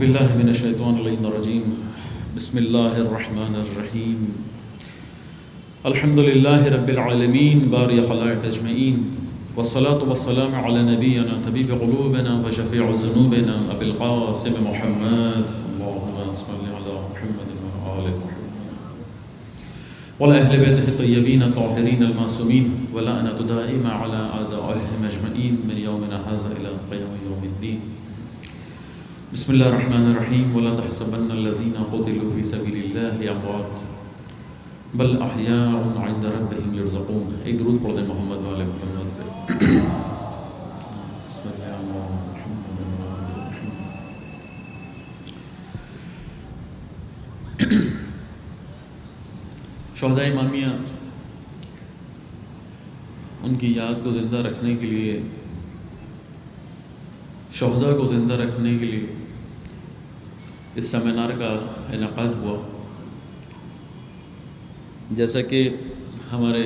باللہ من الشیطان الرجیم بسم اللہ الرحمن الرحیم الحمد للہ رب العالمین باری خلائق اجمعین والصلاة والسلام علی نبینا طبیب قلوبنا وشفیع ذنوبنا ابی القاسم محمد اللہم صل علی محمد وآل محمد وعلی اہل بیتہ الطیبین الطاہرین المعصومین ولعنۃ دائمہ علی اعدائہم اجمعین من یومنا ھذا الی قیام یوم الدین بسم اللہ الرحمن الرحیم ولا تحسبن الذین قتلوا فی سبیل اللہ اموات بل احیاء عند ربهم یرزقون۔ ایک درود پڑھ دیں محمد والے محمد پہ۔ بسم اللہ الرحمن الرحیم۔ شہداء امامیہ ان کی یاد کو زندہ رکھنے کے لیے، شہداء کو زندہ رکھنے کے لیے اس سیمینار کا انعقاد ہوا۔ جیسا کہ ہمارے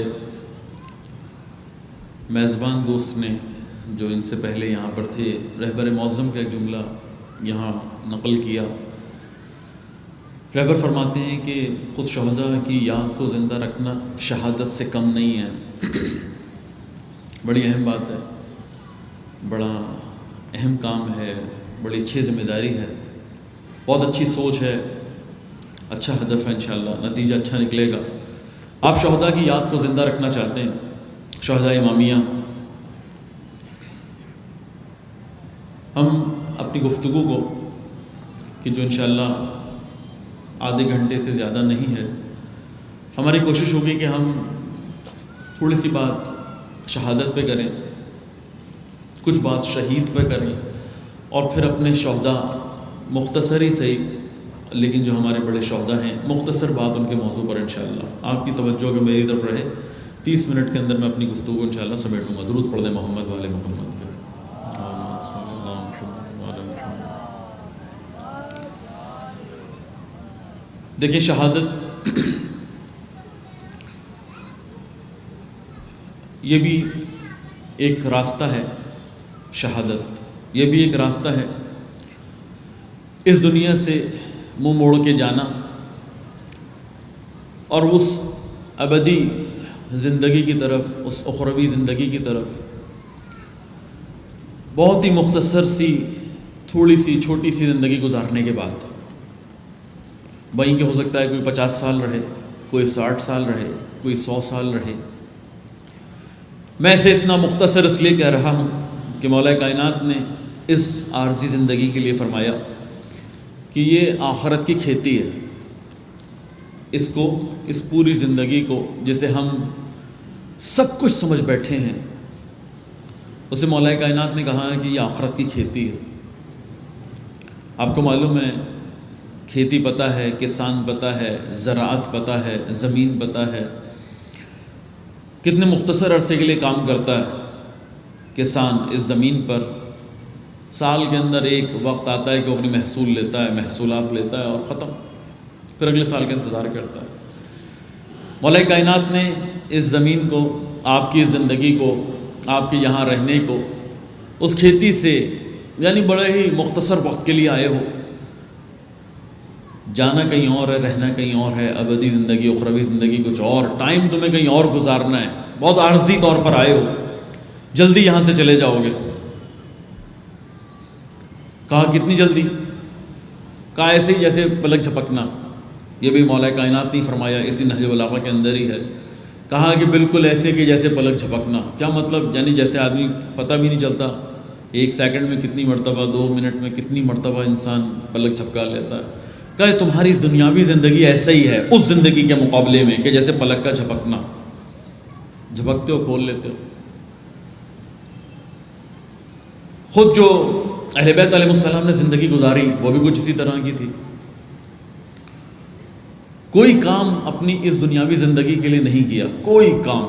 میزبان دوست نے جو ان سے پہلے یہاں پر تھے، رہبر معظم کا ایک جملہ یہاں نقل کیا۔ رہبر فرماتے ہیں کہ خود شہداء کی یاد کو زندہ رکھنا شہادت سے کم نہیں ہے، بڑی اہم بات ہے، بڑا اہم کام ہے، بڑی اچھی ذمہ داری ہے، بہت اچھی سوچ ہے، اچھا ہدف ہے، انشاءاللہ نتیجہ اچھا نکلے گا۔ آپ شہداء کی یاد کو زندہ رکھنا چاہتے ہیں، شہداء امامیہ۔ ہم اپنی گفتگو کو کہ جو انشاءاللہ آدھے گھنٹے سے زیادہ نہیں ہے، ہماری کوشش ہوگی کہ ہم تھوڑی سی بات شہادت پہ کریں، کچھ بات شہید پہ کریں، اور پھر اپنے شہداء مختصر ہی صحیح لیکن جو ہمارے بڑے شہداء ہیں، مختصر بات ان کے موضوع پر انشاءاللہ آپ کی توجہ کہ میری طرف رہے۔ 30 منٹ کے اندر میں اپنی گفتگو انشاءاللہ سمیٹوں گا۔ درود پڑھ دیں محمد والے محمد پہ۔ دیکھیں، شہادت یہ بھی ایک راستہ ہے، شہادت یہ بھی ایک راستہ ہے اس دنیا سے منہ موڑ کے جانا اور اس ابدی زندگی کی طرف، اس اخروی زندگی کی طرف بہت ہی مختصر سی، تھوڑی سی چھوٹی سی زندگی گزارنے کے بعد وہیں کہ ہو سکتا ہے کوئی 50 سال رہے، کوئی 60 سال رہے، کوئی 100 سال رہے۔ میں اسے اتنا مختصر اس لیے کہہ رہا ہوں کہ مولا کائنات نے اس عارضی زندگی کے لیے فرمایا کہ یہ آخرت کی کھیتی ہے، اس پوری زندگی کو جسے ہم سب کچھ سمجھ بیٹھے ہیں، اسے مولا کائنات نے کہا ہے کہ یہ آخرت کی کھیتی ہے۔ آپ کو معلوم ہے، کھیتی پتہ ہے، کسان پتہ ہے، زراعت پتہ ہے، زمین پتہ ہے، کتنے مختصر عرصے کے لیے کام کرتا ہے کسان اس زمین پر۔ سال کے اندر ایک وقت آتا ہے کہ وہ اپنی محصول لیتا ہے، محصولات لیتا ہے اور ختم، پھر اگلے سال کا انتظار کرتا ہے۔ مولا کائنات نے اس زمین کو، آپ کی زندگی کو، آپ کے یہاں رہنے کو اس کھیتی سے، یعنی بڑے ہی مختصر وقت کے لیے آئے ہو، جانا کہیں اور ہے، رہنا کہیں اور ہے، ابدی زندگی، اخروی زندگی کچھ اور، ٹائم تمہیں کہیں اور گزارنا ہے، بہت عارضی طور پر آئے ہو، جلدی یہاں سے چلے جاؤ گے۔ کہا کتنی جلدی؟ کہا ایسے ہی جیسے پلک جھپکنا۔ یہ بھی مولا کائنات نے فرمایا، اسی نہج البلاغہ کے اندر ہی ہے۔ کہا کہ بالکل ایسے کہ جیسے پلک جھپکنا۔ کیا مطلب؟ یعنی جیسے آدمی پتہ بھی نہیں چلتا 1 سیکنڈ میں کتنی مرتبہ، 2 منٹ میں کتنی مرتبہ انسان پلک جھپکا لیتا ہے۔ کہا تمہاری دنیاوی زندگی ایسا ہی ہے اس زندگی کے مقابلے میں کہ جیسے پلک کا جھپکنا، جھپکتے ہو کھول لیتے ہو۔ خود جو اہل بیت علیہ السلام نے زندگی گزاری وہ بھی کچھ اسی طرح کی تھی۔ کوئی کام اپنی اس دنیاوی زندگی کے لیے نہیں کیا، کوئی کام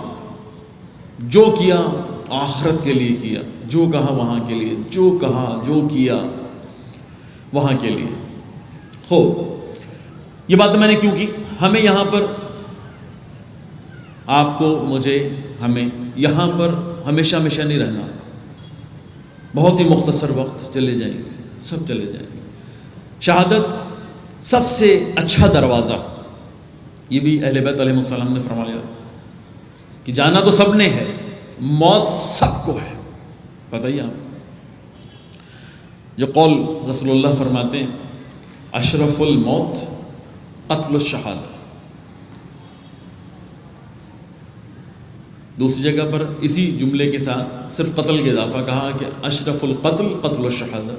جو کیا آخرت کے لیے کیا، جو کہا وہاں کے لیے، جو کہا جو کیا وہاں کے لیے۔ یہ بات میں نے کیوں کی؟ ہمیں یہاں پر، آپ کو، مجھے، ہمیں یہاں پر ہمیشہ نہیں رہنا، بہت ہی مختصر وقت چلے جائیں گے، سب چلے جائیں گے۔ شہادت سب سے اچھا دروازہ، یہ بھی اہل بیت علیہ السلام نے فرمایا کہ جانا تو سب نے ہے، موت سب کو ہے. بتائیے آپ جو قول رسول اللہ فرماتے ہیں اشرف الموت قتل الشہادہ. دوسری جگہ پر اسی جملے کے ساتھ صرف قتل کے اضافہ کہا کہ اشرف القتل قتل الشہادہ.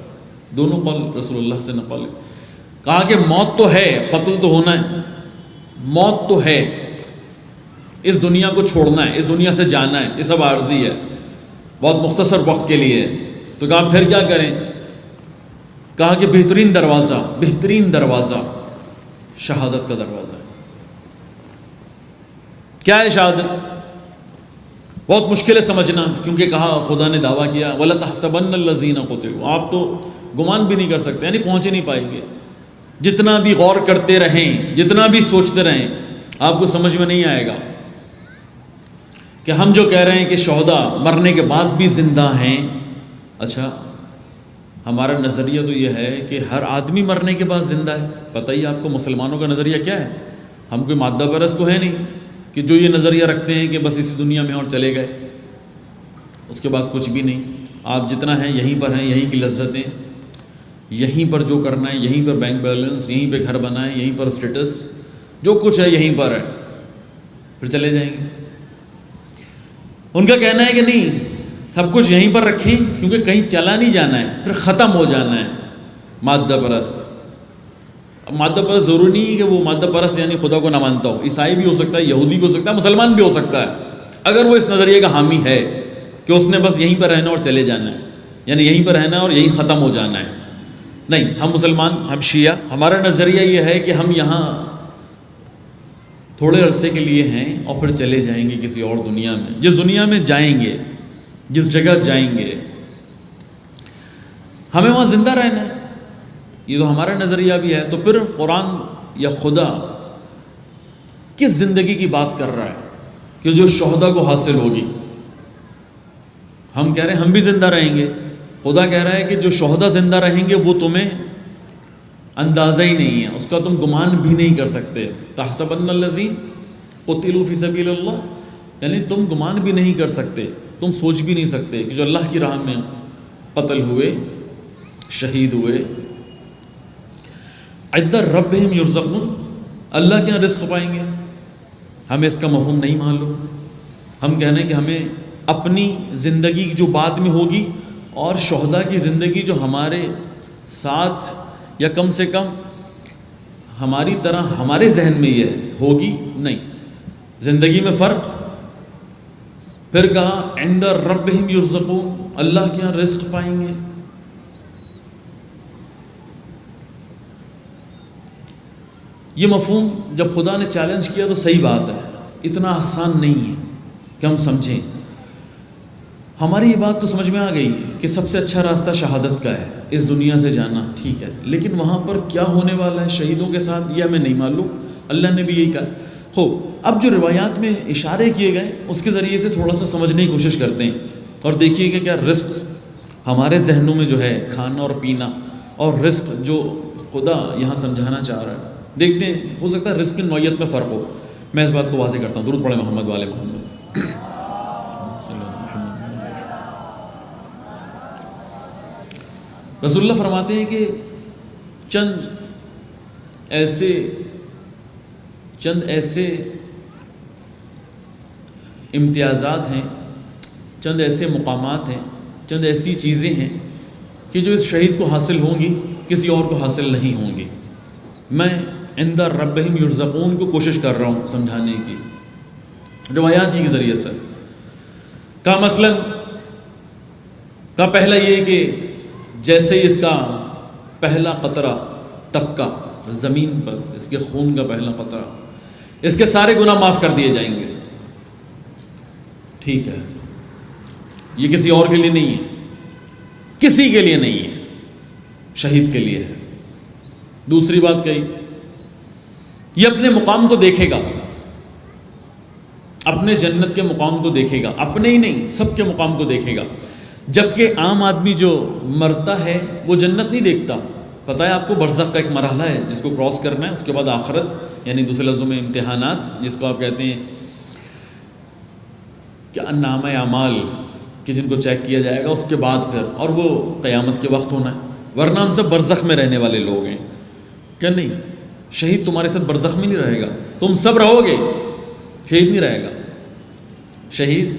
دونوں قول رسول اللہ سے نقل. کہا کہ موت تو ہے، قتل تو ہونا ہے، موت تو ہے، اس دنیا کو چھوڑنا ہے، اس دنیا سے جانا ہے، یہ سب عارضی ہے، بہت مختصر وقت کے لیے ہے. تو کہا پھر کیا کریں؟ کہا کہ بہترین دروازہ شہادت کا دروازہ ہے. کیا ہے شہادت؟ بہت مشکل ہے سمجھنا، کیونکہ کہا خدا نے دعویٰ کیا وَلَتَحْسَبَنَّ الَّذِينَ قُتِلُوا. آپ تو گمان بھی نہیں کر سکتے، یعنی پہنچ ہی نہیں پائیں گے. جتنا بھی غور کرتے رہیں، جتنا بھی سوچتے رہیں، آپ کو سمجھ میں نہیں آئے گا کہ ہم جو کہہ رہے ہیں کہ شہداء مرنے کے بعد بھی زندہ ہیں. اچھا، ہمارا نظریہ تو یہ ہے کہ ہر آدمی مرنے کے بعد زندہ ہے. بتائیے آپ کو مسلمانوں کا نظریہ کیا ہے؟ ہم کوئی مادہ پرست تو ہے نہیں کہ جو یہ نظریہ رکھتے ہیں کہ بس اسی دنیا میں اور چلے گئے، اس کے بعد کچھ بھی نہیں. آپ جتنا ہیں یہیں پر ہیں، یہیں کی لذتیں، یہیں پر جو کرنا ہے، یہیں پر بینک بیلنس، یہیں پہ گھر بنائیں، یہیں پر اسٹیٹس، جو کچھ ہے یہیں پر ہے، پھر چلے جائیں گے. ان کا کہنا ہے کہ نہیں، سب کچھ یہیں پر رکھیں کیونکہ کہیں چلا نہیں جانا ہے، پھر ختم ہو جانا ہے. مادہ پرست. اب مادہ پرست ضروری نہیں ہے کہ وہ مادہ پرست یعنی خدا کو نہ مانتا ہو. عیسائی بھی ہو سکتا ہے، یہودی بھی ہو سکتا ہے، مسلمان بھی ہو سکتا ہے. اگر وہ اس نظریے کا حامی ہے کہ اس نے بس یہیں پر رہنا اور چلے جانا ہے، یعنی یہیں پر رہنا اور یہیں ختم ہو جانا ہے. نہیں، ہم مسلمان، ہم شیعہ، ہمارا نظریہ یہ ہے کہ ہم یہاں تھوڑے عرصے کے لیے ہیں اور پھر چلے جائیں گے کسی اور دنیا میں. جس دنیا میں جائیں گے، جس جگہ جائیں گے، ہمیں وہاں زندہ رہنا ہے. یہ تو ہمارا نظریہ بھی ہے. تو پھر قرآن یا خدا کس زندگی کی بات کر رہا ہے کہ جو شہداء کو حاصل ہوگی؟ ہم کہہ رہے ہیں ہم بھی زندہ رہیں گے. خدا کہہ رہا ہے کہ جو شہداء زندہ رہیں گے وہ تمہیں اندازہ ہی نہیں ہے، اس کا تم گمان بھی نہیں کر سکتے. تحسبن الذین قتلوا فی سبیل اللہ، یعنی تم گمان بھی نہیں کر سکتے، تم سوچ بھی نہیں سکتے کہ جو اللہ کی راہ میں قتل ہوئے، شہید ہوئے، عند ربہم یرزقون، اللہ کے یہاں رزق پائیں گے. ہمیں اس کا مفہوم نہیں معلوم. ہم کہنے ہیں کہ ہمیں اپنی زندگی جو بعد میں ہوگی اور شہداء کی زندگی جو ہمارے ساتھ یا کم سے کم ہماری طرح ہمارے ذہن میں یہ ہوگی، نہیں، زندگی میں فرق. پھر کہا عند ربہم یرزقون، اللہ کے یہاں رزق پائیں گے. یہ مفہوم جب خدا نے چیلنج کیا تو صحیح بات ہے، اتنا آسان نہیں ہے کہ ہم سمجھیں. ہماری یہ بات تو سمجھ میں آ گئی کہ سب سے اچھا راستہ شہادت کا ہے، اس دنیا سے جانا، ٹھیک ہے، لیکن وہاں پر کیا ہونے والا ہے شہیدوں کے ساتھ یہ ہمیں نہیں معلوم. اللہ نے بھی یہی کہا. اب جو روایات میں اشارے کیے گئے اس کے ذریعے سے تھوڑا سا سمجھنے کی کوشش کرتے ہیں اور دیکھیے کہ کیا رزق ہمارے ذہنوں میں جو ہے کھانا اور پینا اور رزق جو خدا یہاں سمجھانا چاہ رہا ہے، دیکھتے ہیں. ہو سکتا ہے رزق کی نوعیت میں فرق ہو. میں اس بات کو واضح کرتا ہوں. درود پڑھیں محمد والے محمد. رسول اللہ فرماتے ہیں کہ چند ایسے امتیازات ہیں، چند ایسے مقامات ہیں، چند ایسی چیزیں ہیں کہ جو اس شہید کو حاصل ہوں گی، کسی اور کو حاصل نہیں ہوں گی. میں عند ربہم یرزقون کو کوشش کر رہا ہوں سمجھانے کی روایات کے ذریعے سے. کا مثلا کا پہلا یہ کہ جیسے اس کا پہلا قطرہ ٹپکا زمین پر، اس کے خون کا پہلا قطرہ، اس کے سارے گناہ معاف کر دیے جائیں گے. ٹھیک ہے، یہ کسی اور کے لیے نہیں ہے، کسی کے لیے نہیں ہے، شہید کے لیے ہے. دوسری بات کہی، یہ اپنے مقام کو دیکھے گا، اپنے جنت کے مقام کو دیکھے گا، اپنے ہی نہیں سب کے مقام کو دیکھے گا. جبکہ عام آدمی جو مرتا ہے وہ جنت نہیں دیکھتا، پتہ ہے آپ کو برزخ کا ایک مرحلہ ہے جس کو کراس کرنا ہے، اس کے بعد آخرت، یعنی دوسرے لفظوں میں امتحانات، جس کو آپ کہتے ہیں کہ نامہ اعمال، کہ جن کو چیک کیا جائے گا، اس کے بعد پھر، اور وہ قیامت کے وقت ہونا ہے، ورنہ ہم سب برزخ میں رہنے والے لوگ ہیں کہ نہیں؟ شہید تمہارے ساتھ برزخ میں نہیں رہے گا، تم سب رہو گے، شہید نہیں رہے گا۔ شہید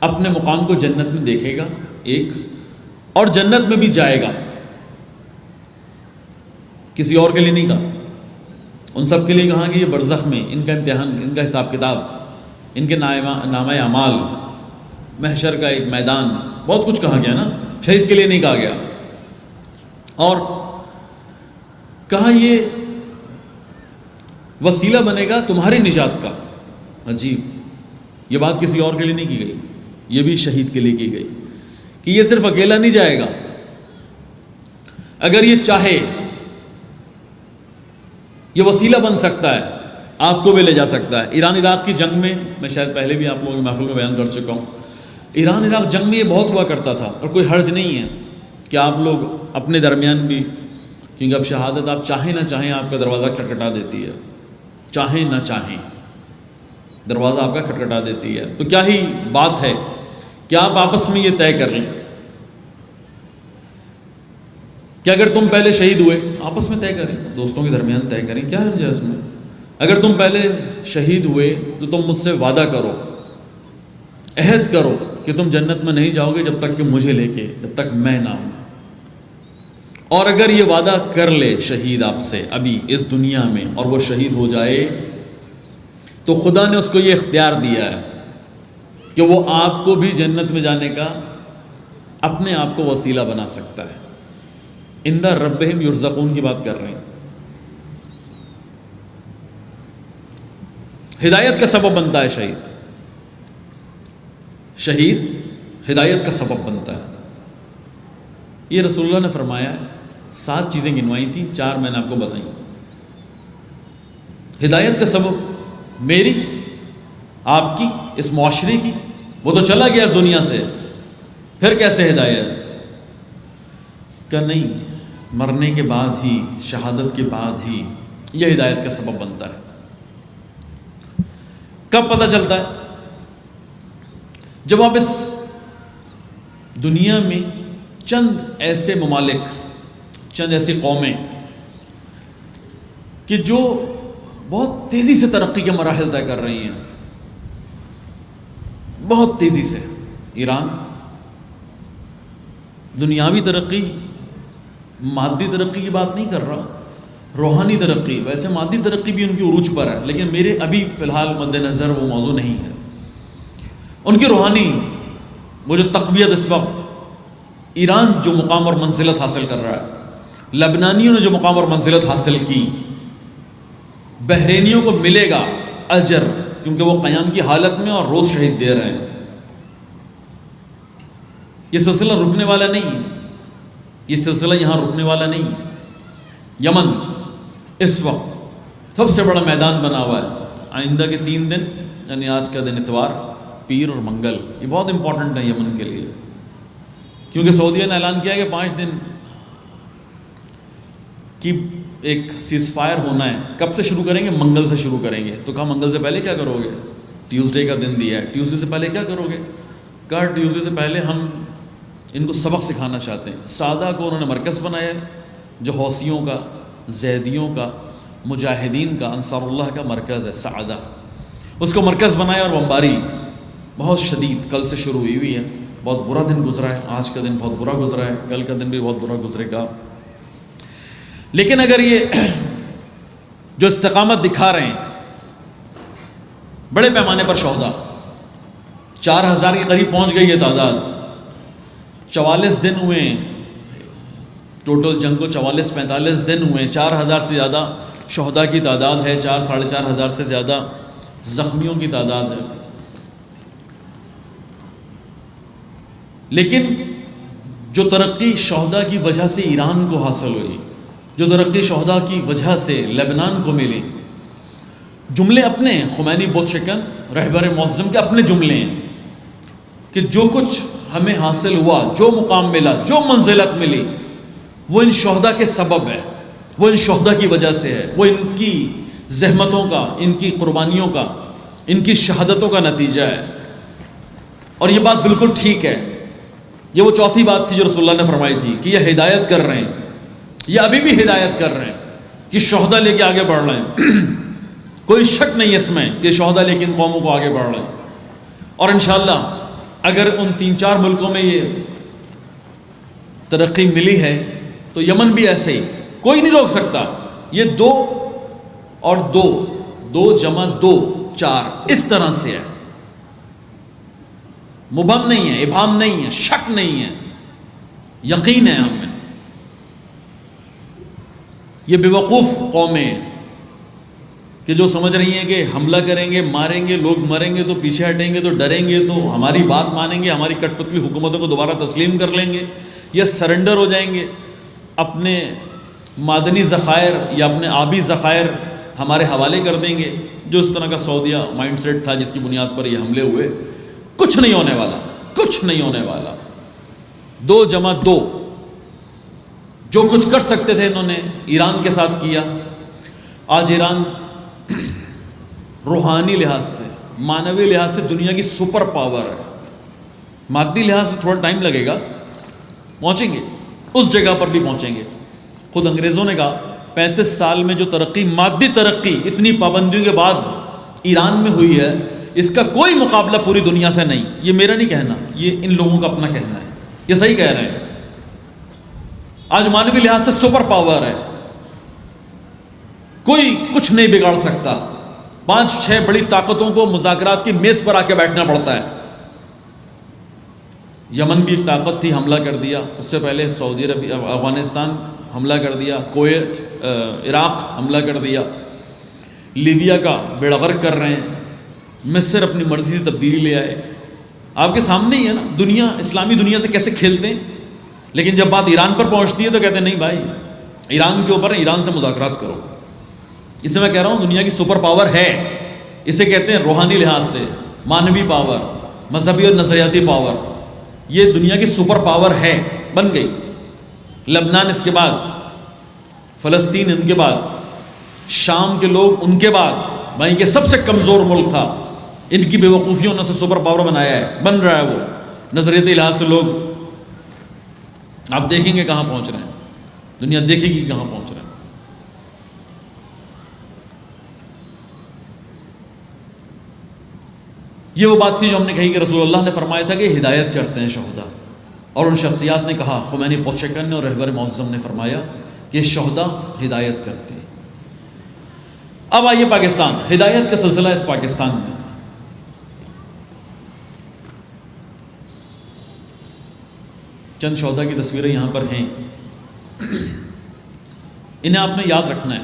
اپنے مقام کو جنت میں دیکھے گا ایک، اور جنت میں بھی جائے گا، کسی اور کے لیے نہیں کہا، ان سب کے لیے کہا کہ یہ برزخ میں ان کا امتحان، ان کا حساب کتاب، ان کے نامہ اعمال، محشر کا ایک میدان، بہت کچھ کہا گیا نا، شہید کے لیے نہیں کہا گیا۔ اور کہا یہ وسیلہ بنے گا تمہاری نجات کا۔ عجیب، یہ بات کسی اور کے لیے نہیں کی گئی، یہ بھی شہید کے لیے کی گئی کہ یہ صرف اکیلا نہیں جائے گا، اگر یہ چاہے یہ وسیلہ بن سکتا ہے، آپ کو بھی لے جا سکتا ہے۔ ایران عراق کی جنگ میں، میں شاید پہلے بھی آپ لوگوں کی محفل میں بیان کر چکا ہوں، ایران عراق جنگ میں یہ بہت ہوا کرتا تھا، اور کوئی حرج نہیں ہے کہ آپ لوگ اپنے درمیان بھی، کیونکہ اب شہادت آپ چاہیں نہ چاہیں آپ کا دروازہ کھٹکھٹا دیتی ہے، چاہیں نہ چاہیں دروازہ آپ کا کھٹکھٹا دیتی ہے، تو کیا ہی بات ہے کہ آپ آپس میں یہ طے کر لیں کہ اگر تم پہلے شہید ہوئے، آپس میں طے کریں، دوستوں کے درمیان طے کریں، کیا ہے اس میں؟ اگر تم پہلے شہید ہوئے تو تم مجھ سے وعدہ کرو، عہد کرو کہ تم جنت میں نہیں جاؤ گے جب تک کہ مجھے لے کے، جب تک میں نہ ہوں۔ اور اگر یہ وعدہ کر لے شہید آپ سے ابھی اس دنیا میں، اور وہ شہید ہو جائے، تو خدا نے اس کو یہ اختیار دیا ہے کہ وہ آپ کو بھی جنت میں جانے کا اپنے آپ کو وسیلہ بنا سکتا ہے۔ عند ربہم یرزقون کی بات کر رہے ہیں۔ ہدایت کا سبب بنتا ہے شہید، شہید ہدایت کا سبب بنتا ہے۔ یہ رسول اللہ نے فرمایا، 7 چیزیں گنوائی تھیں، 4 میں نے آپ کو بتائیں۔ ہدایت کا سبب میری، آپ کی، اس معاشرے کی، وہ تو چلا گیا اس دنیا سے، پھر کیسے ہدایت؟ کہ نہیں، مرنے کے بعد ہی، شہادت کے بعد ہی یہ ہدایت کا سبب بنتا ہے۔ کب پتہ چلتا ہے؟ جب آپ اس دنیا میں چند ایسے ممالک، چند ایسی قومیں کہ جو بہت تیزی سے ترقی کے مراحل طے کر رہی ہیں، بہت تیزی سے۔ ایران دنیاوی ترقی، مادی ترقی کی بات نہیں کر رہا، روحانی ترقی، ویسے مادی ترقی بھی ان کی عروج پر ہے، لیکن میرے ابھی فی الحال مد نظر وہ موضوع نہیں ہے۔ ان کی روحانی وہ جو تقویت اس وقت، ایران جو مقام اور منزلت حاصل کر رہا ہے، لبنانیوں نے جو مقام اور منزلت حاصل کی، بحرینیوں کو ملے گا اجر، کیونکہ وہ قیام کی حالت میں اور روز شہید دے رہے ہیں۔ یہ سلسلہ رکنے والا نہیں، یہ سلسلہ یہاں رکنے والا نہیں۔ یمن اس وقت سب سے بڑا میدان بنا ہوا ہے۔ آئندہ کے 3 دن، یعنی آج کا دن اتوار، پیر اور منگل، یہ بہت امپورٹنٹ ہے یمن کے لیے، کیونکہ سعودیہ نے اعلان کیا کہ 5 دن کی ایک سیز فائر ہونا ہے۔ کب سے شروع کریں گے؟ منگل سے شروع کریں گے۔ تو کہا منگل سے پہلے کیا کرو گے؟ ٹیوزڈے کا دن دیا ہے، ٹیوزڈے سے پہلے کیا کرو گے؟ کہا ٹیوزڈے سے پہلے ہم ان کو سبق سکھانا چاہتے ہیں۔ سادہ کو انہوں نے مرکز بنایا ہے، جو حوثیوں کا، زیدیوں کا، مجاہدین کا، انصار اللہ کا مرکز ہے سعدہ، اس کو مرکز بنایا، اور بمباری بہت شدید کل سے شروع ہوئی ہے۔ بہت برا دن گزرا ہے، آج کا دن بہت برا گزرا ہے، کل کا دن بھی بہت برا گزرے گا۔ لیکن اگر یہ جو استقامت دکھا رہے ہیں، بڑے پیمانے پر شہداء 4000 کے قریب پہنچ گئی ہے تعداد، 44 دن ہوئے ہیں ٹوٹل جنگ کو، 44-45 دن ہوئے ہیں، 4000 سے زیادہ شہداء کی تعداد ہے، 4-4.5 ہزار سے زیادہ زخمیوں کی تعداد ہے۔ لیکن جو ترقی شہداء کی وجہ سے ایران کو حاصل ہوئی، جو ترقی شہداء کی وجہ سے لبنان کو ملی، جملے اپنے ہیں، خمینی بت شکن رہبر معظم کے اپنے جملے ہیں کہ جو کچھ ہمیں حاصل ہوا، جو مقام ملا، جو منزلت ملی، وہ ان شہداء کے سبب ہے، وہ ان شہداء کی وجہ سے ہے، وہ ان کی زحمتوں کا، ان کی قربانیوں کا، ان کی شہادتوں کا نتیجہ ہے۔ اور یہ بات بالکل ٹھیک ہے۔ یہ وہ چوتھی بات تھی جو رسول اللہ نے فرمائی تھی کہ یہ ہدایت کر رہے ہیں، یہ ابھی بھی ہدایت کر رہے ہیں، کہ شہداء لے کے آگے بڑھ رہے ہیں۔ کوئی شک نہیں اس میں کہ شہداء لے کے ان قوموں کو آگے بڑھ رہے ہیں۔ اور انشاءاللہ اگر ان 3-4 ملکوں میں یہ ترقی ملی ہے تو یمن بھی ایسے ہی، کوئی نہیں روک سکتا۔ یہ 2 اور 2، 2 جمع 2 4 اس طرح سے ہے، مبہم نہیں ہے، ابہام نہیں ہے، شک نہیں ہے، یقین ہے ہم میں۔ یہ بیوقوف قومیں کہ جو سمجھ رہی ہیں کہ حملہ کریں گے، ماریں گے، لوگ مریں گے تو پیچھے ہٹیں گے، تو ڈریں گے، تو ہماری بات مانیں گے، ہماری کٹ پتلی حکومتوں کو دوبارہ تسلیم کر لیں گے یا سرنڈر ہو جائیں گے، اپنے معدنی ذخائر یا اپنے آبی ذخائر ہمارے حوالے کر دیں گے، جو اس طرح کا سعودیہ مائنڈ سیٹ تھا جس کی بنیاد پر یہ حملے ہوئے۔ کچھ نہیں ہونے والا، کچھ نہیں ہونے والا۔ 2 جمع 2، جو کچھ کر سکتے تھے انہوں نے ایران کے ساتھ کیا۔ آج ایران روحانی لحاظ سے، معنوی لحاظ سے دنیا کی سپر پاور ہے۔ مادی لحاظ سے تھوڑا ٹائم لگے گا، پہنچیں گے، اس جگہ پر بھی پہنچیں گے۔ خود انگریزوں نے کہا 35 سال میں جو ترقی، مادی ترقی اتنی پابندیوں کے بعد ایران میں ہوئی ہے، اس کا کوئی مقابلہ پوری دنیا سے نہیں۔ یہ میرا نہیں کہنا، یہ ان لوگوں کا اپنا کہنا ہے، یہ صحیح کہہ رہے ہیں۔ آج مانوی لحاظ سے سپر پاور ہے، کوئی کچھ نہیں بگاڑ سکتا۔ 5-6 بڑی طاقتوں کو مذاکرات کی میز پر آ کے بیٹھنا پڑتا ہے۔ یمن بھی ایک طاقت تھی، حملہ کر دیا۔ اس سے پہلے سعودی عرب، افغانستان حملہ کر دیا، کویت، عراق حملہ کر دیا، لیبیا کا بیڑا غرق کر رہے ہیں، مصر اپنی مرضی سے تبدیلی لے آئے۔ آپ کے سامنے ہی ہے نا، دنیا، اسلامی دنیا سے کیسے کھیلتے ہیں۔ لیکن جب بات ایران پر پہنچتی ہے تو کہتے ہیں نہیں بھائی، ایران کے اوپر ایران سے مذاکرات کرو۔ اسے میں کہہ رہا ہوں دنیا کی سپر پاور ہے، اسے کہتے ہیں روحانی لحاظ سے مانوی پاور، مذہبی اور نظریاتی پاور۔ یہ دنیا کی سپر پاور ہے، بن گئی۔ لبنان اس کے بعد، فلسطین ان کے بعد، شام کے لوگ ان کے بعد، بھائی کہ سب سے کمزور ملک تھا، ان کی بے وقوفیوں نے اسے سپر پاور بنایا ہے، بن رہا ہے وہ نظریاتی لحاظ سے۔ لوگ آپ دیکھیں گے کہاں پہنچ رہے ہیں، دنیا دیکھے گی کہاں پہنچ رہے ہیں۔ یہ وہ بات تھی جو ہم نے کہی کہ رسول اللہ نے فرمایا تھا کہ ہدایت کرتے ہیں شہداء، اور ان شخصیات نے کہا، خمینی پوچھکن نے اور رہبر معظم نے فرمایا کہ شہداء ہدایت کرتے ہیں۔ اب آئیے پاکستان، ہدایت کا سلسلہ اس پاکستان میں۔ چند شہداء کی تصویریں یہاں پر ہیں، انہیں آپ نے یاد رکھنا ہے۔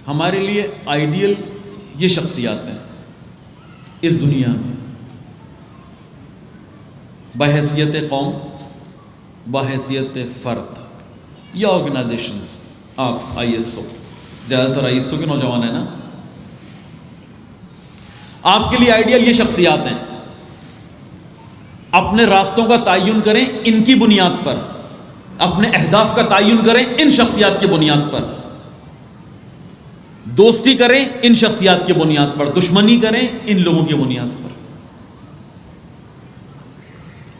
ہمارے لیے آئیڈیل یہ شخصیات ہیں اس دنیا میں، بحیثیت قوم، بحیثیت فرد یا آرگنائزیشنز۔ آپ ISO، زیادہ تر ISO کے نوجوان ہیں نا، آپ کے لیے آئیڈیل یہ شخصیات ہیں۔ اپنے راستوں کا تعین کریں ان کی بنیاد پر، اپنے اہداف کا تعین کریں ان شخصیات کی بنیاد پر، دوستی کریں ان شخصیات کی بنیاد پر، دشمنی کریں ان لوگوں کی بنیاد پر۔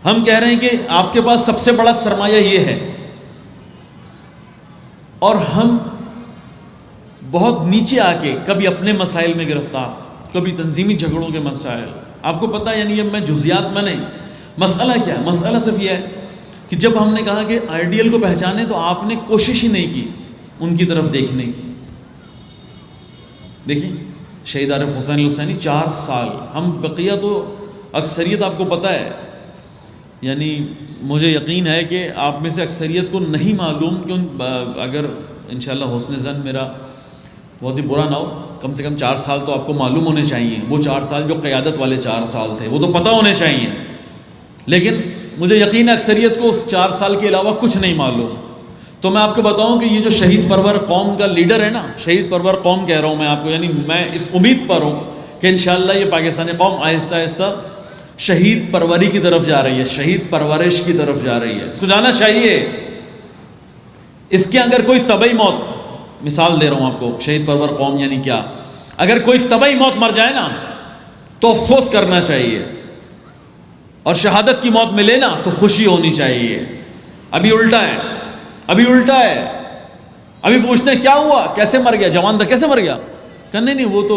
ہم کہہ رہے ہیں کہ آپ کے پاس سب سے بڑا سرمایہ یہ ہے، اور ہم بہت نیچے آ کے کبھی اپنے مسائل میں گرفتار، کبھی تنظیمی جھگڑوں کے مسائل۔ آپ کو پتہ ہے، یعنی یہ میں جزیات میں نہیں، مسئلہ کیا ہے؟ مسئلہ صرف یہ ہے کہ جب ہم نے کہا کہ آئیڈیل کو پہچانے تو آپ نے کوشش ہی نہیں کی ان کی طرف دیکھنے کی۔ دیکھیں شہید عارف حسین الحسینی 4 سال، ہم بقیہ تو اکثریت آپ کو پتہ ہے، یعنی مجھے یقین ہے کہ آپ میں سے اکثریت کو نہیں معلوم کہ اگر انشاءاللہ حسن زن میرا بہت ہی برا نہ ہو، کم سے کم 4 سال تو آپ کو معلوم ہونے چاہیے۔ وہ 4 سال جو قیادت والے 4 سال تھے وہ تو پتہ ہونے چاہیے، لیکن مجھے یقین ہے اکثریت کو اس 4 سال کے علاوہ کچھ نہیں معلوم۔ تو میں آپ کو بتاؤں کہ یہ جو شہید پرور قوم کا لیڈر ہے نا، شہید پرور قوم کہہ رہا ہوں میں آپ کو، یعنی میں اس امید پر ہوں کہ انشاءاللہ یہ پاکستانی قوم آہستہ آہستہ شہید پروری کی طرف جا رہی ہے، شہید پرورش کی طرف جا رہی ہے۔ اس کو جانا چاہیے، اس کے اگر کوئی طبعی موت، مثال دے رہا ہوں آپ کو، شہید پرور قوم یعنی کیا، اگر کوئی طبعی موت مر جائے نا تو افسوس کرنا چاہیے، اور شہادت کی موت ملے نا تو خوشی ہونی چاہیے۔ ابھی الٹا ہے، ابھی الٹا ہے، ابھی پوچھتے ہیں کیا ہوا، کیسے مر گیا، جوان تھا کیسے مر گیا، کہنے نہیں وہ تو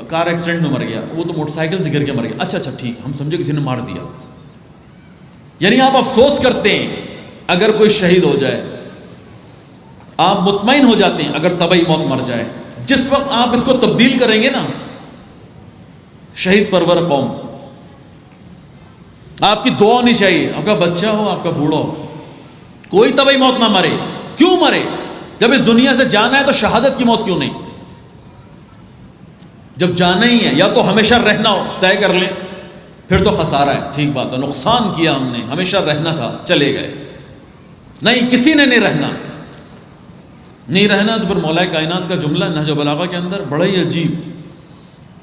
کار ایکسیڈنٹ میں مر گیا، وہ تو موٹر سائیکل سے گر کے مر گیا، اچھا اچھا ٹھیک، ہم سمجھے کسی نے مار دیا۔ یعنی آپ افسوس کرتے ہیں اگر کوئی شہید ہو جائے، آپ مطمئن ہو جاتے ہیں اگر طبعی موت مر جائے۔ جس وقت آپ اس کو تبدیل کریں گے نا، شہید پرور قوم، آپ کی دعا ہونی چاہیے، آپ کا بچہ ہو، آپ کا بوڑھا ہو، کوئی طبعی موت نہ مرے۔ کیوں مرے؟ جب اس دنیا سے جانا ہے تو شہادت کی موت کیوں نہیں؟ جب جانا ہی ہے، یا تو ہمیشہ رہنا ہو، طے کر لیں، پھر تو خسارہ ہے، ٹھیک بات ہے، نقصان کیا ہم نے، ہمیشہ رہنا تھا، چلے گئے۔ نہیں، کسی نے نہیں رہنا، نہیں رہنا تو پھر مولا کائنات کا جملہ نہج البلاغہ کے اندر بڑا ہی عجیب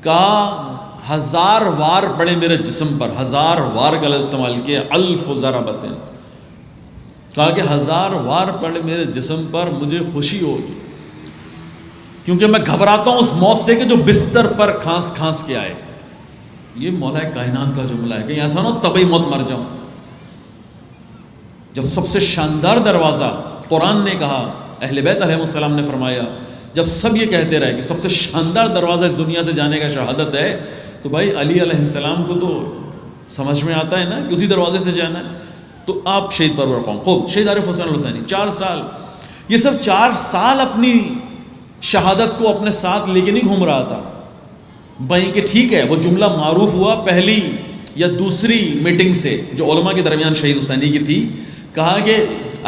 کہا، 1000 وار پڑے میرے جسم پر، 1000 وار کا لفظ استعمال کیا، الف ضربتیں، کہا کہ 1000 وار پڑے میرے جسم پر، مجھے خوشی ہوگی، کیونکہ میں گھبراتا ہوں اس موت سے کہ جو بستر پر کھانس کھانس کے آئے۔ یہ مولا کائنات کا جملہ ہے، کہ ایسا نہ ہو طبعی موت مر جاؤں۔ جب سب سے شاندار دروازہ قرآن نے کہا، اہل بیت علیہ السلام نے فرمایا، جب سب یہ کہتے رہے کہ سب سے شاندار دروازہ اس دنیا سے جانے کا شہادت ہے، تو بھائی علی علیہ السلام کو تو سمجھ میں آتا ہے نا کہ اسی دروازے سے جانا ہے۔ تو آپ شہید پرور قوم، خوب شہید عارف حسین الحسینی 4 سال، یہ سب 4 سال اپنی شہادت کو اپنے ساتھ لے کے نہیں گھوم رہا تھا۔ بھائی کہ ٹھیک ہے، وہ جملہ معروف ہوا پہلی یا دوسری میٹنگ سے جو علماء کے درمیان شہید حسینی کی تھی، کہا کہ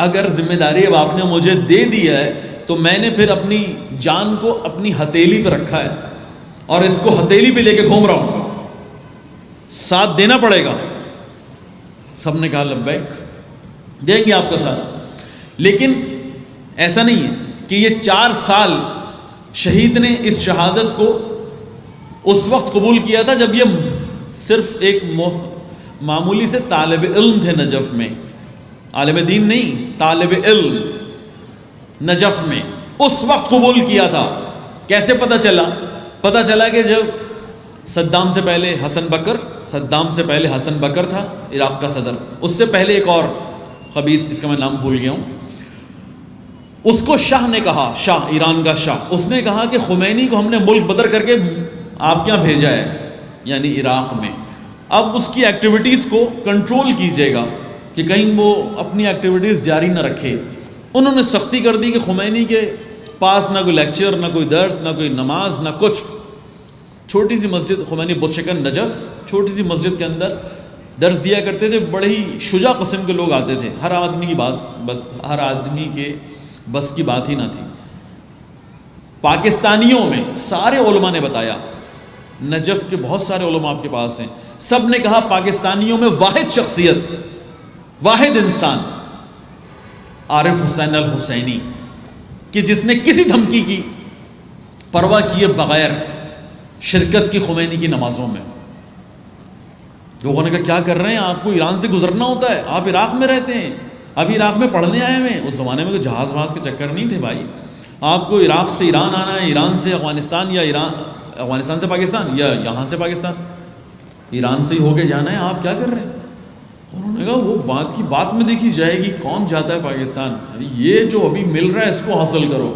اگر ذمہ داری اب آپ نے مجھے دے دی ہے تو میں نے پھر اپنی جان کو اپنی ہتھیلی پہ رکھا ہے اور اس کو ہتھیلی پہ لے کے گھوم رہا ہوں، ساتھ دینا پڑے گا۔ سب نے کہا لبیک، دیں گے آپ کا ساتھ، لیکن ایسا نہیں ہے کہ یہ 4 سال شہید نے اس شہادت کو اس وقت قبول کیا تھا جب یہ صرف ایک معمولی سے طالب علم تھے نجف میں، عالم دین نہیں، طالب علم نجف میں، اس وقت قبول کیا تھا۔ کیسے پتہ چلا؟ پتہ چلا کہ جب صدام سے پہلے حسن بکر تھا عراق کا صدر، اس سے پہلے ایک اور خبیث جس کا میں نام بھول گیا ہوں، اس کو شاہ نے کہا، شاہ ایران کا شاہ، اس نے کہا کہ خمینی کو ہم نے ملک بدر کر کے آپ کے یہاں بھیجا ہے، یعنی عراق میں، اب اس کی ایکٹیویٹیز کو کنٹرول کیجیے گا کہ کہیں وہ اپنی ایکٹیویٹیز جاری نہ رکھے۔ انہوں نے سختی کر دی کہ خمینی کے پاس نہ کوئی لیکچر، نہ کوئی درس، نہ کوئی نماز، نہ کچھ۔ چھوٹی سی مسجد، خمینی بتشکن نجف، چھوٹی سی مسجد کے اندر درس دیا کرتے تھے، بڑے ہی شجاع قسم کے لوگ آتے تھے، ہر آدمی کے بس کی بات ہی نہ تھی۔ پاکستانیوں میں سارے علماء نے بتایا، نجف کے بہت سارے علماء آپ کے پاس ہیں، سب نے کہا پاکستانیوں میں واحد شخصیت، واحد انسان عارف حسین الحسینی، کہ جس نے کسی دھمکی کی پرواہ کیے بغیر شرکت کی خمینی کی نمازوں میں۔ لوگوں نے کہا کیا کر رہے ہیں، آپ کو ایران سے گزرنا ہوتا ہے، آپ عراق میں رہتے ہیں، ابھی عراق میں پڑھنے آئے ہوئے ہیں۔ اس زمانے میں کوئی جہاز وہاز کے چکر نہیں تھے بھائی، آپ کو عراق سے ایران آنا ہے، ایران سے افغانستان، یا افغانستان سے پاکستان، یا یہاں سے پاکستان، ایران سے ہی ہو کے جانا ہے، آپ کیا کر رہے ہیں؟ انہوں نے کہا وہ بات کی بات میں دیکھی جائے گی، کون جاتا ہے پاکستان، یہ جو ابھی مل رہا ہے اس کو حاصل کرو۔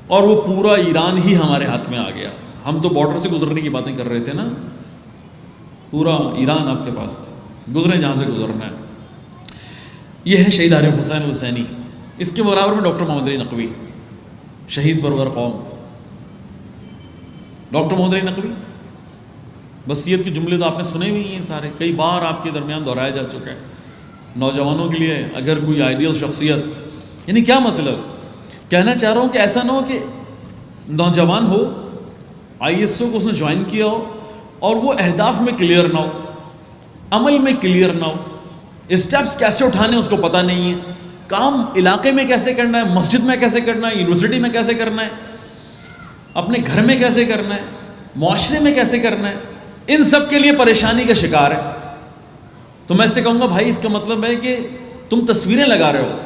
اور وہ پورا ایران ہی ہمارے ہاتھ میں آ گیا، ہم تو بارڈر سے گزرنے کی باتیں کر رہے تھے نا، پورا ایران آپ کے پاس تھا، گزرے جہاں سے گزرنا ہے۔ یہ ہے شہید عارف حسین الحسینی۔ اس کے برابر میں ڈاکٹر محمد علی نقوی، شہید پرور قوم۔ ڈاکٹر محمد علی نقوی وصیت کے جملے تو آپ نے سنے ہوئی ہیں سارے، کئی بار آپ کے درمیان دہرایا جا چکا ہے۔ نوجوانوں کے لیے اگر کوئی آئیڈیل شخصیت، یعنی کیا مطلب کہنا چاہ رہا ہوں کہ ایسا نہ ہو کہ نوجوان ہو، ISO کو اس نے جوائن کیا ہو اور وہ اہداف میں کلیئر نہ ہو، عمل میں کلیئر نہ ہو، اسٹیپس کیسے اٹھانے اس کو پتہ نہیں ہے، کام علاقے میں کیسے کرنا ہے، مسجد میں کیسے کرنا ہے، یونیورسٹی میں کیسے کرنا ہے، اپنے گھر میں کیسے کرنا ہے، معاشرے میں کیسے کرنا ہے، ان سب کے لیے پریشانی کا شکار ہے۔ تو میں اس سے کہوں گا بھائی اس کا مطلب ہے کہ تم تصویریں لگا رہے ہو،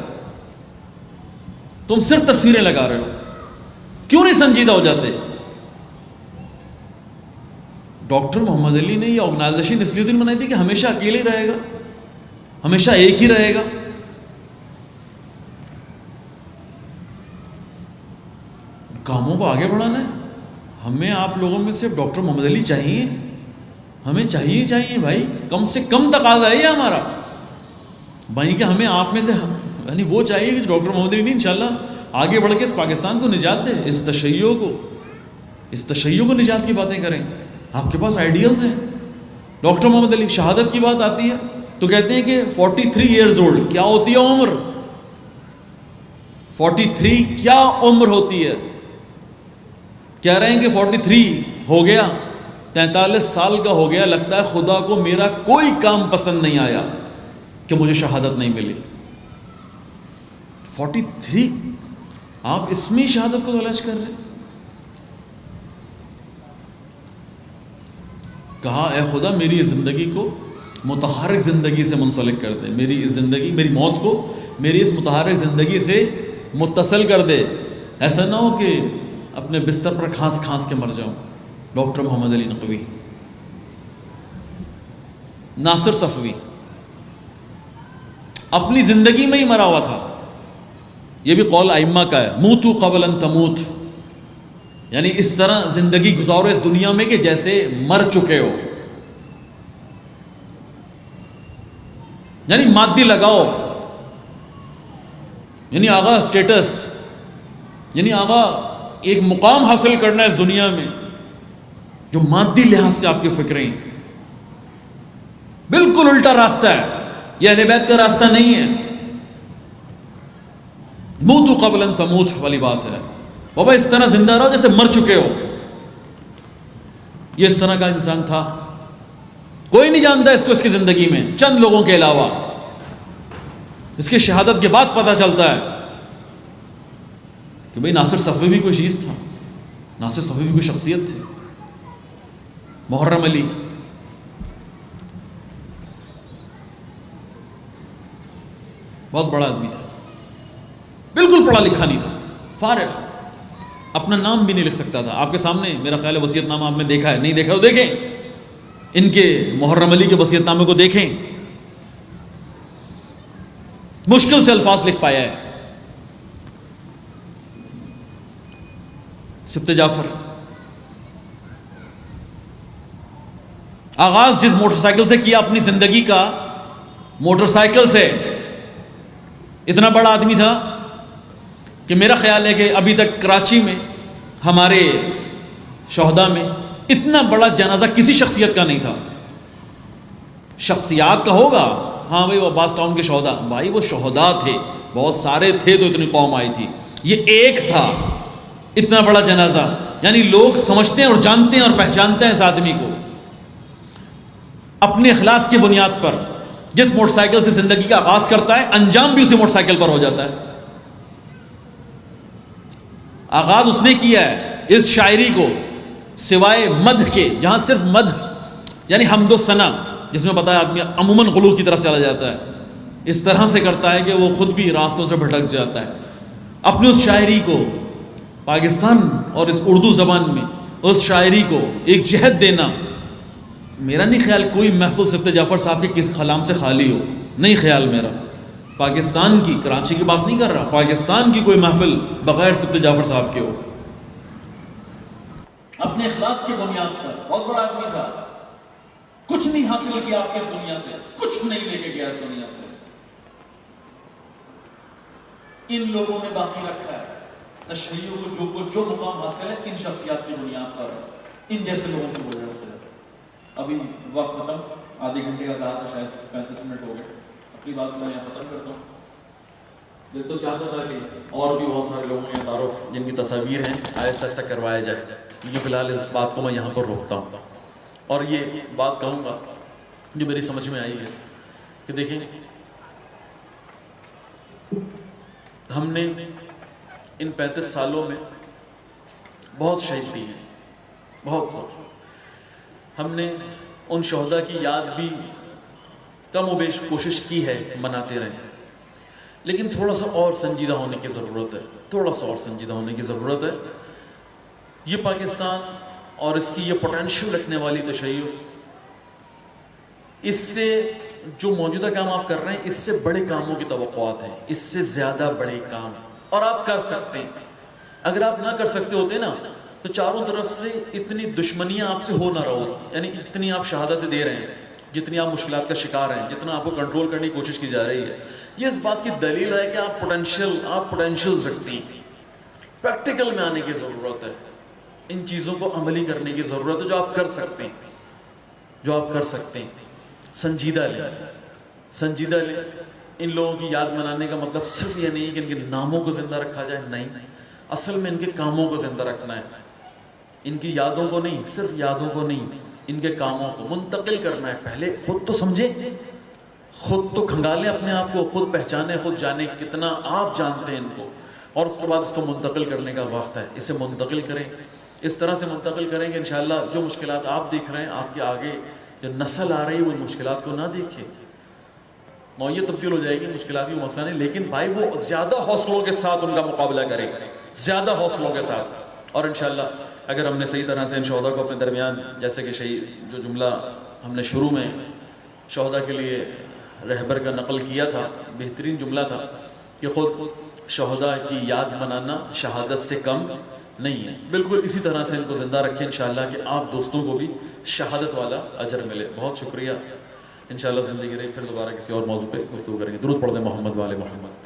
تم صرف تصویریں لگا رہے ہو، کیوں نہیں سنجیدہ ہو جاتے؟ ڈاکٹر محمد علی نے یہ آرگنائزیشن اس لیے بنائی تھی کہ ہمیشہ اکیلے ہی رہے گا، ہمیشہ ایک ہی رہے گا. کاموں کو آگے بڑھانا ہے. ہمیں آپ لوگوں میں صرف ڈاکٹر محمد علی چاہیے، ہمیں چاہیے بھائی، کم سے کم تقاضا ہے یہ ہمارا بھائی کہ ہمیں آپ میں سے یعنی وہ چاہیے کہ ڈاکٹر محمد علی نہیں انشاءاللہ آگے بڑھ کے اس پاکستان کو نجات دے، اس تشیع کو نجات کی باتیں کریں. آپ کے پاس آئیڈیلز ہیں. ڈاکٹر محمد علی شہادت کی بات آتی ہے تو کہتے ہیں کہ 43 ایئرز اولڈ کیا ہوتی ہے عمر؟ 43 کیا عمر ہوتی ہے؟ کہہ رہے ہیں کہ 43 ہو گیا، 43 سال کا ہو گیا، لگتا ہے خدا کو میرا کوئی کام پسند نہیں آیا کہ مجھے شہادت نہیں ملی. 43 آپ اس میں شہادت کو تلاش کر رہے ہیں. کہا اے خدا میری اس زندگی کو متحرک زندگی سے منسلک کر دے، میری اس زندگی، میری موت کو میری اس متحرک زندگی سے متصل کر دے. ایسا نہ ہو کہ اپنے بستر پر کھانس کے مر جاؤں. ڈاکٹر محمد علی نقوی. ناصر صفوی اپنی زندگی میں ہی مرا ہوا تھا. یہ بھی قول ائمہ کا ہے، موتو قبل ان تموت، یعنی اس طرح زندگی گزارو اس دنیا میں کہ جیسے مر چکے ہو. یعنی مادی لگاؤ، یعنی آغا سٹیٹس، یعنی آغا ایک مقام حاصل کرنا ہے اس دنیا میں جو مادی لحاظ سے آپ کی فکریں. بالکل الٹا راستہ ہے یہ، اہل بیت کا راستہ نہیں ہے. موتو قبل ان تموت والی بات ہے. بابا اس طرح زندہ رہو جیسے مر چکے ہو. یہ اس طرح کا انسان تھا. کوئی نہیں جانتا اس کو اس کی زندگی میں چند لوگوں کے علاوہ. اس کی شہادت کے بعد پتہ چلتا ہے کہ بھئی ناصر صفوی بھی کوئی چیز تھا، ناصر صفوی بھی کوئی شخصیت تھی. محرم علی بہت بڑا آدمی تھا، بالکل پڑھا لکھا نہیں تھا، فارغ، اپنا نام بھی نہیں لکھ سکتا تھا. آپ کے سامنے میرا خیال ہے وصیت نامہ آپ نے دیکھا ہے، نہیں دیکھا تو دیکھیں، ان کے محرم علی کے وصیت نامے کو دیکھیں. مشکل سے الفاظ لکھ پایا ہے. سبط جعفر آغاز جس موٹر سائیکل سے کیا اپنی زندگی کا، موٹر سائیکل سے. اتنا بڑا آدمی تھا کہ میرا خیال ہے کہ ابھی تک کراچی میں ہمارے شہداء میں اتنا بڑا جنازہ کسی شخصیت کا نہیں تھا. شخصیات کا ہوگا ہاں بھائی وہ عباس ٹاؤن کے شہداء، بھائی وہ شہداء تھے، بہت سارے تھے تو اتنی قوم آئی تھی. یہ ایک تھا اتنا بڑا جنازہ. یعنی لوگ سمجھتے ہیں اور جانتے ہیں اور پہچانتے ہیں اس آدمی کو اپنے اخلاص کی بنیاد پر. جس موٹر سائیکل سے زندگی کا آغاز کرتا ہے انجام بھی اسی موٹر سائیکل پر ہو جاتا ہے. آغاز اس نے کیا ہے اس شاعری کو سوائے مدح کے، جہاں صرف مدح یعنی حمد و ثنا، جس میں پتہ ہے آدمی عموماً غلو کی طرف چلا جاتا ہے، اس طرح سے کرتا ہے کہ وہ خود بھی راستوں سے بھٹک جاتا ہے. اپنی اس شاعری کو پاکستان اور اس اردو زبان میں اس شاعری کو ایک جہت دینا، میرا نہیں خیال کوئی محفل سبط جعفر صاحب کے کس کلام سے خالی ہو، نہیں خیال میرا. پاکستان کی، کراچی کی بات نہیں کر رہا، پاکستان کی کوئی محفل بغیر سبط جعفر صاحب کے ہو. اپنے اخلاص کی بنیاد پر بہت بڑا آدمی تھا. کچھ نہیں حاصل کیا آپ کے اس دنیا سے، کچھ نہیں لے کے گیا اس دنیا سے. ان لوگوں نے باقی رکھا ہے تشیع کو، جو مقام حاصل ہے ان شخصیات کی بنیاد پر، ان جیسے لوگوں کی وجہ سے. ابھی وقت ختم، آدھے گھنٹے کا کہا تھا، شاید 35 منٹ ہو گئے. اپنی بات میں یہاں ختم کرتا ہوں. دل تو چاہتا تھا کہ اور بھی بہت سارے لوگوں کے تعارف جن کی تصاویر ہیں آہستہ آہستہ کروایا جائے، لیکن فی الحال اس بات کو میں یہاں پر روکتا ہوں. اور یہ بات کہوں گا جو میری سمجھ میں آئی ہے کہ دیکھیں، ہم نے ان 35 سالوں میں بہت شہید دی ہیں، بہت. ہم نے ان شہداء کی یاد بھی کم و بیش کوشش کی ہے مناتے رہیں، لیکن تھوڑا سا اور سنجیدہ ہونے کی ضرورت ہے، تھوڑا سا اور سنجیدہ ہونے کی ضرورت ہے۔ یہ پاکستان اور اس کی یہ پوٹینشیل رکھنے والی تشیع، اس سے جو موجودہ کام آپ کر رہے ہیں، اس سے بڑے کاموں کی توقعات ہیں، اس سے زیادہ بڑے کام، اور آپ کر سکتے ہیں۔ اگر آپ نہ کر سکتے ہوتے نا تو چاروں طرف سے اتنی دشمنیاں آپ سے ہو نہ رہو، یعنی جتنی آپ شہادتیں دے رہے ہیں، جتنی آپ مشکلات کا شکار ہیں، جتنا آپ کو کنٹرول کرنے کی کوشش کی جا رہی ہے، یہ اس بات کی دلیل ہے کہ آپ پوٹینشیلز رکھتے ہیں۔ پریکٹیکل میں آنے کی ضرورت ہے، ان چیزوں کو عملی کرنے کی ضرورت ہے جو آپ کر سکتے ہیں، جو آپ کر سکتے ہیں۔ سنجیدہ لیں، سنجیدہ لیں۔ ان لوگوں کی یاد منانے کا مطلب صرف یہ نہیں کہ ان کے ناموں کو زندہ رکھا جائے، نہیں، اصل میں ان کے کاموں کو زندہ رکھنا ہے، ان کی یادوں کو نہیں، صرف یادوں کو نہیں، ان کے کاموں کو منتقل کرنا ہے۔ پہلے خود تو سمجھیں، خود تو کھنگالیں اپنے آپ کو، خود پہچانیں، خود جانیں کتنا آپ جانتے ہیں ان کو، اور اس کے بعد اس کو منتقل کرنے کا وقت ہے۔ اسے منتقل کریں، اس طرح سے منتقل کریں کہ انشاءاللہ جو مشکلات آپ دیکھ رہے ہیں، آپ کے آگے جو نسل آ رہی ہے وہ مشکلات کو نہ دیکھے۔ نوعیت تبدیل ہو جائے گی، مشکلات کی مسئلہ نہیں، لیکن بھائی وہ زیادہ حوصلوں کے ساتھ ان کا مقابلہ کرے، زیادہ حوصلوں کے ساتھ۔ اور انشاءاللہ اگر ہم نے صحیح طرح سے ان شہداء کو اپنے درمیان، جیسے کہ شہید جو جملہ ہم نے شروع میں شہداء کے لیے رہبر کا نقل کیا تھا، بہترین جملہ تھا کہ خود شہداء کی یاد منانا شہادت سے کم نہیں ہے۔ بالکل اسی طرح سے ان کو زندہ رکھیں انشاءاللہ کہ آپ دوستوں کو بھی شہادت والا اجر ملے۔ بہت شکریہ، انشاءاللہ زندگی رہی پھر دوبارہ کسی اور موضوع پہ گفتگو کریں گے۔ درود پڑھ دیں محمد والے محمد۔